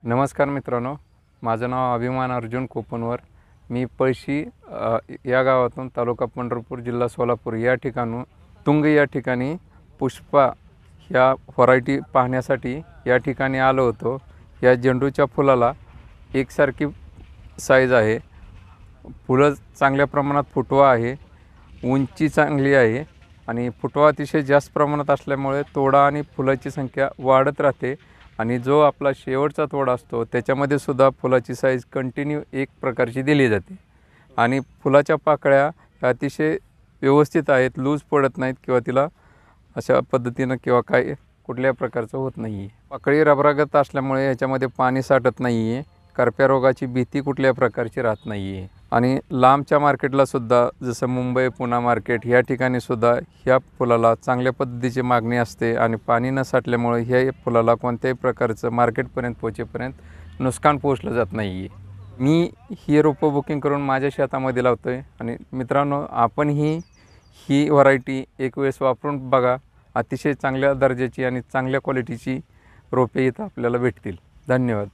नमस्कार मित्रांनो, माझं नाव अभिमान अर्जुन कोपनवर। मी पळशी या गावातून तालुका पंढरपूर जिल्हा सोलापूर या ठिकाणून तुंग या ठिकाणी पुष्पा ह्या व्हरायटी पाहण्यासाठी या ठिकाणी आलो होतो। या झेंडूच्या फुलाला एकसारखी साईज आहे, फुलं चांगल्या प्रमाणात फुटवा आहे, उंची चांगली आहे आणि फुटवा अतिशय जास्त प्रमाणात असल्यामुळे तोडा आणि फुलाची संख्या वाढत राहते आणि जो आपला शेवटचा तोडा असतो त्याच्यामध्ये सुद्धा फुलाची साईज कंटिन्यू एक प्रकारची दिली जाते आणि फुलाच्या पाकळ्या अतिशय व्यवस्थित आहेत, लूज पडत नाहीत किंवा तिला अशा पद्धतीनं किंवा काय कुठल्या प्रकारचं होत नाही आहे। पाकळी रबरागत असल्यामुळे याच्यामध्ये पाणी साठत नाही आहे, करप्या रोगाची भीती कुठल्या प्रकारची राहत नाही आहे आणि लांबच्या मार्केटला सुद्धा जसं मुंबई पुणे मार्केट ह्या ठिकाणी सुद्धा ह्या फुलाला चांगल्या पद्धतीची मागणी असते आणि पाणी न साठल्यामुळे ह्या फुलाला कोणत्याही प्रकारचं मार्केटपर्यंत पोहोचेपर्यंत नुकसान पोहोचलं जात नाही आहे। मी ही रोपं बुकिंग करून माझ्या शेतामध्ये लावतो आहे आणि मित्रांनो आपणही ही व्हरायटी एक वेळेस वापरून बघा, अतिशय चांगल्या दर्जाची आणि चांगल्या क्वालिटीची रोपे इथं आपल्याला भेटतील। धन्यवाद।